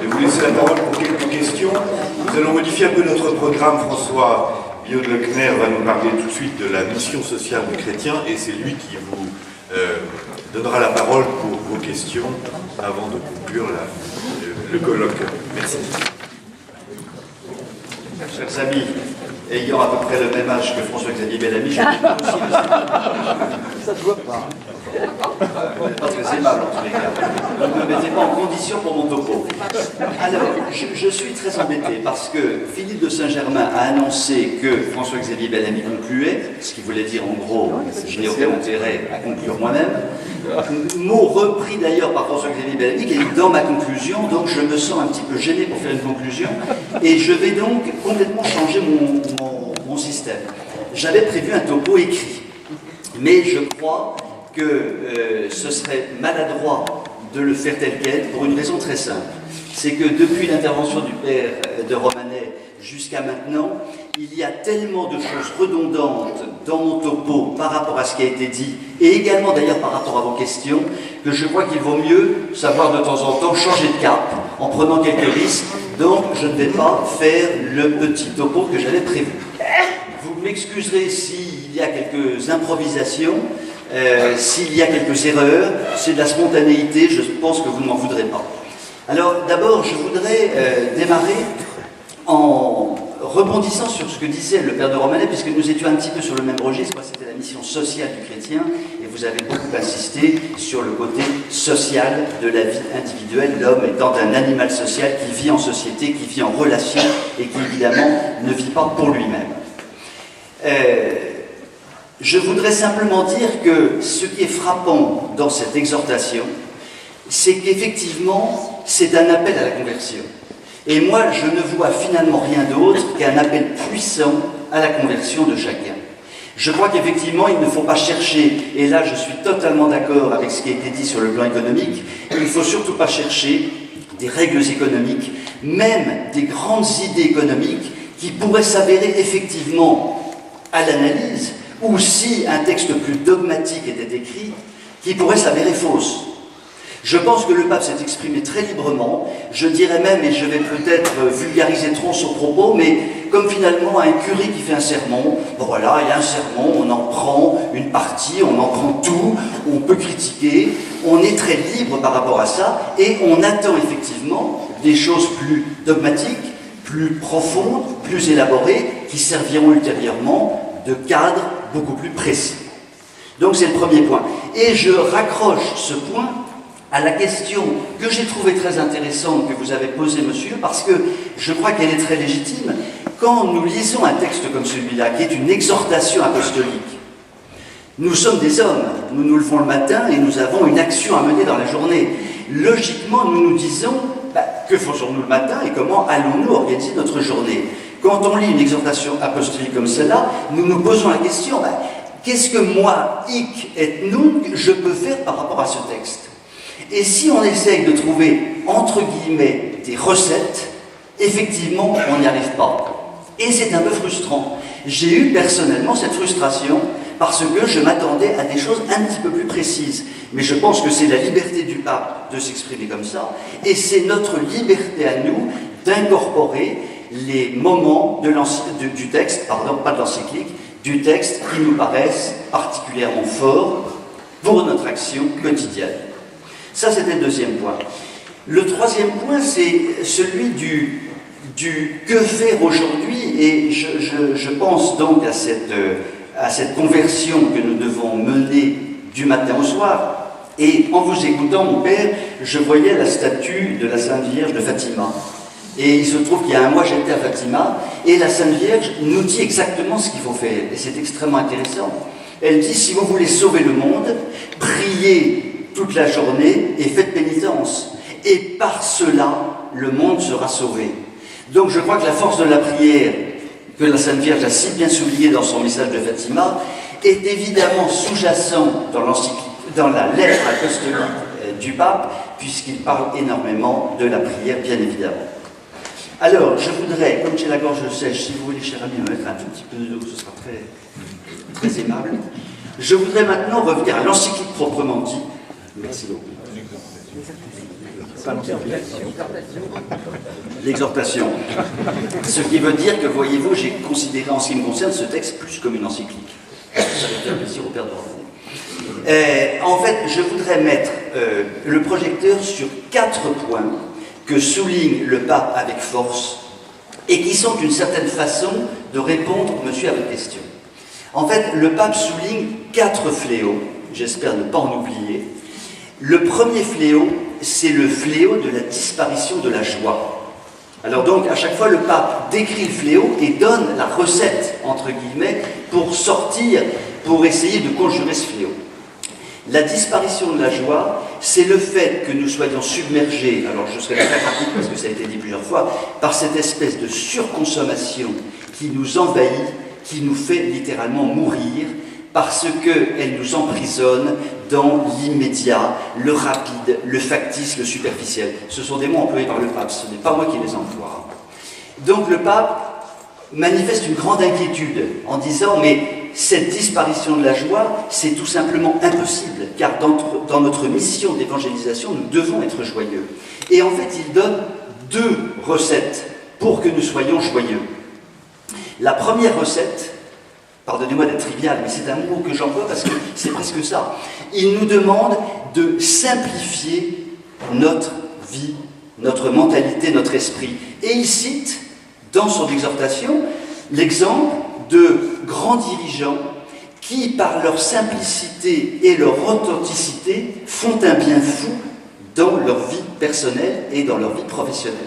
de vous laisser la parole pour quelques questions, nous allons modifier un peu notre programme. François Biot-Lecner va nous parler tout de suite de la mission sociale du chrétien et c'est lui qui vous donnera la parole pour vos questions avant de conclure le colloque. Merci. Chers amis, ayant à peu près le même âge que François-Xavier Bellamy, je suis aussi Ça se voit pas. vous n'êtes pas très aimable en tous les cas. Ne me mettez pas en condition pour mon topo. Alors, je suis très embêté parce que Philippe de Saint-Germain a annoncé que François-Xavier Bellamy concluait, ce qui voulait dire en gros, je n'ai aucun intérêt à conclure moi-même. Mot repris d'ailleurs par François-Xavier Bellamy qui est dans ma conclusion, donc je me sens un petit peu gêné pour faire une conclusion et je vais donc complètement changer mon système. J'avais prévu un topo écrit, mais je crois que ce serait maladroit de le faire tel quel pour une raison très simple. C'est que depuis l'intervention du père de Romanet jusqu'à maintenant, il y a tellement de choses redondantes dans mon topo par rapport à ce qui a été dit, et également d'ailleurs par rapport à vos questions, que je crois qu'il vaut mieux savoir de temps en temps changer de cap en prenant quelques risques. Donc je ne vais pas faire le petit topo que j'avais prévu. Vous m'excuserez s'il y a quelques improvisations, s'il y a quelques erreurs, c'est de la spontanéité, je pense que vous ne m'en voudrez pas. Alors d'abord, je voudrais démarrer en rebondissant sur ce que disait le père de Romanet, puisque nous étions un petit peu sur le même registre. Moi, c'était la mission sociale du chrétien, et vous avez beaucoup insisté sur le côté social de la vie individuelle, l'homme étant un animal social qui vit en société, qui vit en relation, et qui évidemment ne vit pas pour lui-même. Je voudrais simplement dire que ce qui est frappant dans cette exhortation, c'est qu'effectivement, c'est un appel à la conversion. Et moi, je ne vois finalement rien d'autre qu'un appel puissant à la conversion de chacun. Je crois qu'effectivement, il ne faut pas chercher, et là je suis totalement d'accord avec ce qui a été dit sur le plan économique, il ne faut surtout pas chercher des règles économiques, même des grandes idées économiques qui pourraient s'avérer effectivement à l'analyse, ou si un texte plus dogmatique était écrit, qui pourrait s'avérer fausse. Je pense que le pape s'est exprimé très librement, je dirais même, et je vais peut-être vulgariser trop son propos, mais comme finalement un curé qui fait un sermon, bon voilà, il y a un sermon, on en prend une partie, on en prend tout, on peut critiquer, on est très libre par rapport à ça, et on attend effectivement des choses plus dogmatiques, plus profondes, plus élaborées, qui serviront ultérieurement de cadre beaucoup plus précis. Donc c'est le premier point. Et je raccroche ce point à la question que j'ai trouvée très intéressante que vous avez posée, monsieur, parce que je crois qu'elle est très légitime. Quand nous lisons un texte comme celui-là, qui est une exhortation apostolique, nous sommes des hommes, nous nous levons le matin et nous avons une action à mener dans la journée. Logiquement, nous nous disons, que faisons-nous le matin et comment allons-nous organiser notre journée? Quand on lit une exhortation apostolique comme celle-là, nous nous posons la question, qu'est-ce que moi, hic et nunc, je peux faire par rapport à ce texte? Et si on essaye de trouver, entre guillemets, des recettes, effectivement, on n'y arrive pas. Et c'est un peu frustrant. J'ai eu personnellement cette frustration parce que je m'attendais à des choses un petit peu plus précises. Mais je pense que c'est la liberté du pape de s'exprimer comme ça, et c'est notre liberté à nous d'incorporer les moments du texte, pardon, pas de l'encyclique, du texte qui nous paraissent particulièrement forts pour notre action quotidienne. Ça, c'était le deuxième point. Le troisième point, c'est celui du que faire aujourd'hui, et je pense donc à cette conversion que nous devons mener du matin au soir. Et en vous écoutant, mon père, je voyais la statue de la Sainte Vierge de Fatima. Et il se trouve qu'il y a un mois, j'étais à Fatima, et la Sainte Vierge nous dit exactement ce qu'il faut faire. Et c'est extrêmement intéressant. Elle dit, si vous voulez sauver le monde, priez toute la journée et faites pénitence. Et par cela, le monde sera sauvé. Donc je crois que la force de la prière, que la Sainte Vierge a si bien souligné dans son message de Fatima, est évidemment sous-jacent dans la lettre apostolique du pape, puisqu'il parle énormément de la prière, bien évidemment. Alors, je voudrais, comme j'ai la gorge sèche, si vous voulez, cher ami, me mettre un tout petit peu d'eau, ce sera très, très aimable. Je voudrais maintenant revenir à l'encyclique proprement dit. Merci beaucoup. L'exhortation. Ce qui veut dire que, voyez-vous, j'ai considéré en ce qui me concerne ce texte plus comme une encyclique. Ça va faire plaisir au père de l'ordre. En fait, je voudrais mettre le projecteur sur 4 points que souligne le pape avec force et qui sont d'une certaine façon de répondre, monsieur, à votre question. En fait, le pape souligne 4 fléaux, j'espère ne pas en oublier. Le premier fléau, c'est le fléau de la disparition de la joie. Alors donc, à chaque fois, le pape décrit le fléau et donne la recette, entre guillemets, pour sortir, pour essayer de conjurer ce fléau. La disparition de la joie, c'est le fait que nous soyons submergés, alors je serai très rapide parce que ça a été dit plusieurs fois, par cette espèce de surconsommation qui nous envahit, qui nous fait littéralement mourir, parce qu'elle nous emprisonne dans l'immédiat, le rapide, le factice, le superficiel. Ce sont des mots employés par le pape, ce n'est pas moi qui les emploie. Donc le pape manifeste une grande inquiétude en disant « mais cette disparition de la joie, c'est tout simplement impossible, car dans notre mission d'évangélisation, nous devons être joyeux. » Et en fait, il donne 2 recettes pour que nous soyons joyeux. La première recette, pardonnez-moi d'être trivial, mais c'est un mot que j'emploie parce que c'est presque ça. Il nous demande de simplifier notre vie, notre mentalité, notre esprit. Et il cite, dans son exhortation, l'exemple de grands dirigeants qui, par leur simplicité et leur authenticité, font un bien fou dans leur vie personnelle et dans leur vie professionnelle.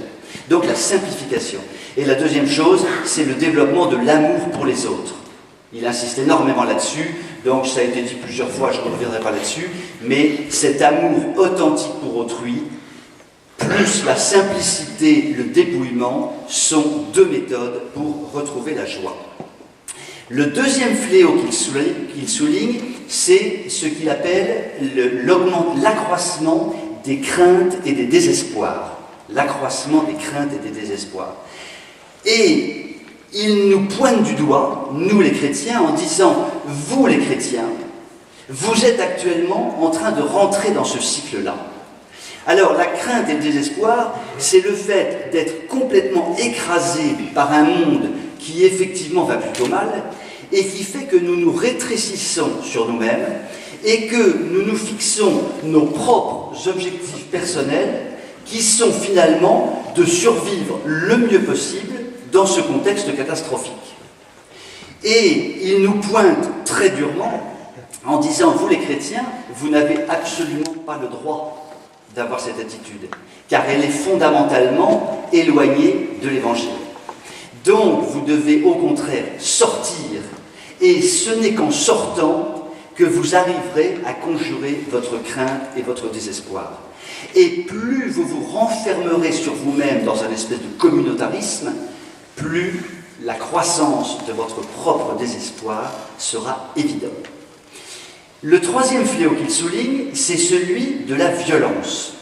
Donc la simplification. Et la deuxième chose, c'est le développement de l'amour pour les autres. Il insiste énormément là-dessus, donc ça a été dit plusieurs fois, je ne reviendrai pas là-dessus, mais cet amour authentique pour autrui, plus la simplicité, le dépouillement, sont 2 méthodes pour retrouver la joie. Le deuxième fléau qu'il souligne, c'est ce qu'il appelle l'accroissement des craintes et des désespoirs. L'accroissement des craintes et des désespoirs. Et il nous pointe du doigt, nous les chrétiens, en disant « vous les chrétiens, vous êtes actuellement en train de rentrer dans ce cycle-là. » Alors la crainte et le désespoir, c'est le fait d'être complètement écrasé par un monde qui effectivement va plutôt mal et qui fait que nous nous rétrécissons sur nous-mêmes et que nous nous fixons nos propres objectifs personnels qui sont finalement de survivre le mieux possible dans ce contexte catastrophique. Et il nous pointe très durement en disant « vous les chrétiens, vous n'avez absolument pas le droit d'avoir cette attitude, car elle est fondamentalement éloignée de l'Évangile. Donc vous devez au contraire sortir, et ce n'est qu'en sortant que vous arriverez à conjurer votre crainte et votre désespoir. Et plus vous vous renfermerez sur vous-même dans un espèce de communautarisme, plus la croissance de votre propre désespoir sera évidente. Le troisième fléau qu'il souligne, c'est celui de la violence.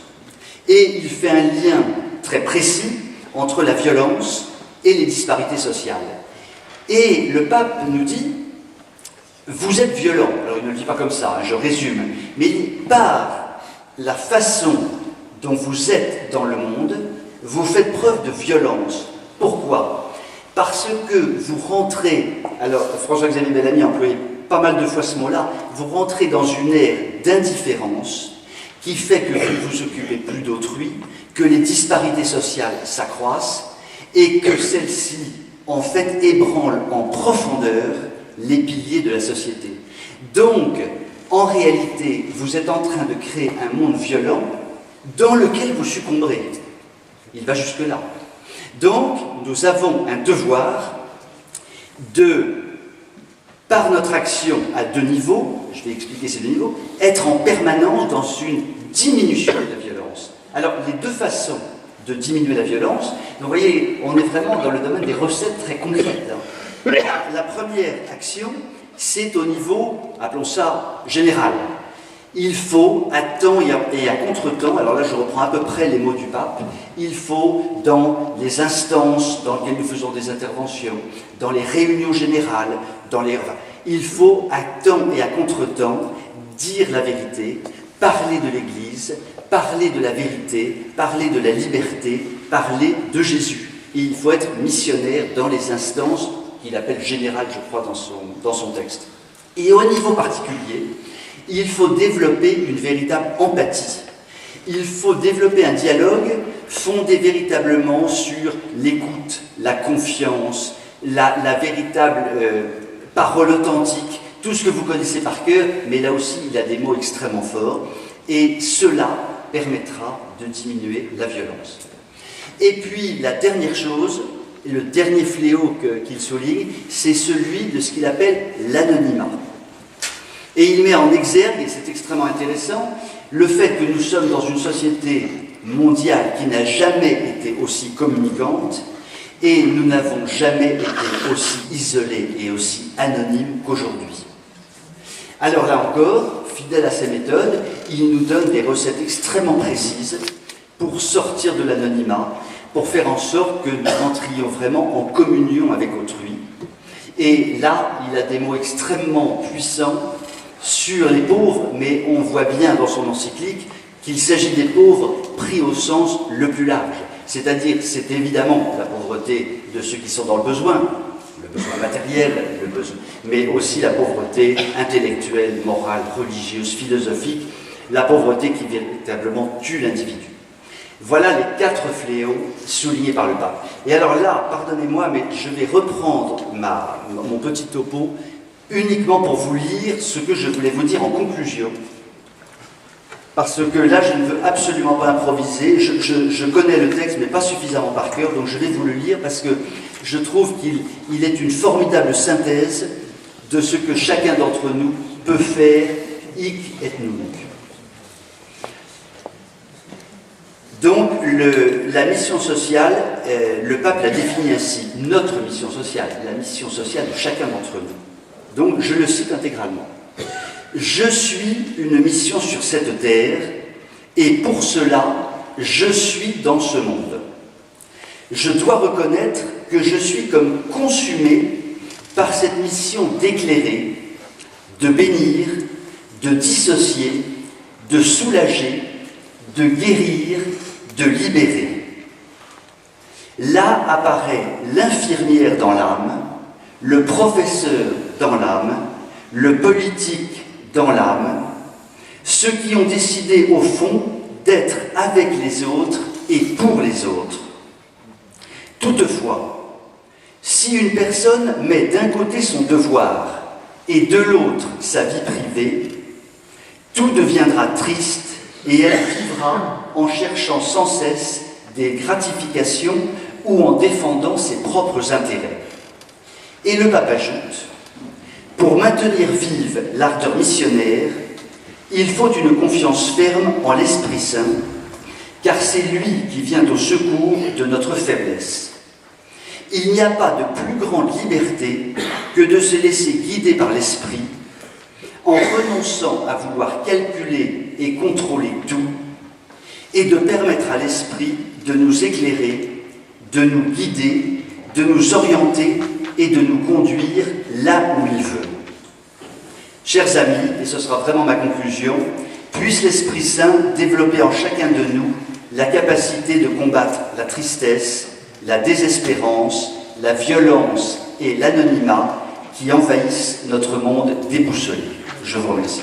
Et il fait un lien très précis entre la violence et les disparités sociales. Et le pape nous dit, vous êtes violents. Alors il ne le dit pas comme ça, je résume, mais par la façon dont vous êtes dans le monde, vous faites preuve de violence. Pourquoi ? Parce que vous rentrez, alors François-Xavier Bellamy a employé pas mal de fois ce mot-là, vous rentrez dans une ère d'indifférence qui fait que vous ne vous occupez plus d'autrui, que les disparités sociales s'accroissent et que celles-ci, en fait, ébranlent en profondeur les piliers de la société. Donc, en réalité, vous êtes en train de créer un monde violent dans lequel vous succomberez. Il va jusque-là. Donc, nous avons un devoir de, par notre action à 2 niveaux, je vais expliquer ces 2 niveaux, être en permanence dans une diminution de la violence. Alors, les 2 façons de diminuer la violence, donc, vous voyez, on est vraiment dans le domaine des recettes très concrètes. La première action, c'est au niveau, appelons ça, général. Il faut, à temps et à contre-temps, alors là je reprends à peu près les mots du pape, il faut, dans les instances dans lesquelles nous faisons des interventions, dans les réunions générales, il faut, à temps et à contre-temps, dire la vérité, parler de l'Église, parler de la vérité, parler de la liberté, parler de Jésus. Et il faut être missionnaire dans les instances qu'il appelle générales, je crois, dans son texte. Et au niveau particulier, il faut développer une véritable empathie. Il faut développer un dialogue fondé véritablement sur l'écoute, la confiance, la véritable parole authentique, tout ce que vous connaissez par cœur, mais là aussi il a des mots extrêmement forts, et cela permettra de diminuer la violence. Et puis la dernière chose, le dernier fléau qu'il souligne, c'est celui de ce qu'il appelle l'anonymat. Et il met en exergue, et c'est extrêmement intéressant, le fait que nous sommes dans une société mondiale qui n'a jamais été aussi communicante, et nous n'avons jamais été aussi isolés et aussi anonymes qu'aujourd'hui. Alors là encore, fidèle à ses méthodes, il nous donne des recettes extrêmement précises pour sortir de l'anonymat, pour faire en sorte que nous entrions vraiment en communion avec autrui. Et là, il a des mots extrêmement puissants sur les pauvres, mais on voit bien dans son encyclique qu'il s'agit des pauvres pris au sens le plus large. C'est-à-dire, c'est évidemment la pauvreté de ceux qui sont dans le besoin matériel, mais aussi la pauvreté intellectuelle, morale, religieuse, philosophique, la pauvreté qui véritablement tue l'individu. Voilà les 4 fléaux soulignés par le pape. Et alors là, pardonnez-moi, mais je vais reprendre mon petit topo uniquement pour vous lire ce que je voulais vous dire en conclusion. Parce que là, je ne veux absolument pas improviser. Je connais le texte, mais pas suffisamment par cœur, donc je vais vous le lire parce que je trouve qu'il est une formidable synthèse de ce que chacun d'entre nous peut faire, hic et nunc. Donc, la mission sociale, le pape l'a définie ainsi, notre mission sociale, la mission sociale de chacun d'entre nous. Donc, je le cite intégralement. Je suis une mission sur cette terre, et pour cela, je suis dans ce monde. Je dois reconnaître que je suis comme consumé par cette mission d'éclairer, de bénir, de dissocier, de soulager, de guérir, de libérer. Là apparaît l'infirmière dans l'âme, le professeur dans l'âme, le politique dans l'âme, ceux qui ont décidé au fond d'être avec les autres et pour les autres. Toutefois, si une personne met d'un côté son devoir et de l'autre sa vie privée, tout deviendra triste et elle vivra en cherchant sans cesse des gratifications ou en défendant ses propres intérêts. Et le pape ajoute, pour maintenir vive l'ardeur missionnaire, il faut une confiance ferme en l'Esprit Saint, car c'est lui qui vient au secours de notre faiblesse. Il n'y a pas de plus grande liberté que de se laisser guider par l'Esprit, en renonçant à vouloir calculer et contrôler tout, et de permettre à l'Esprit de nous éclairer, de nous guider, de nous orienter et de nous conduire là où il veut. Chers amis, et ce sera vraiment ma conclusion, puisse l'Esprit Saint développer en chacun de nous la capacité de combattre la tristesse, la désespérance, la violence et l'anonymat qui envahissent notre monde déboussolé. Je vous remercie.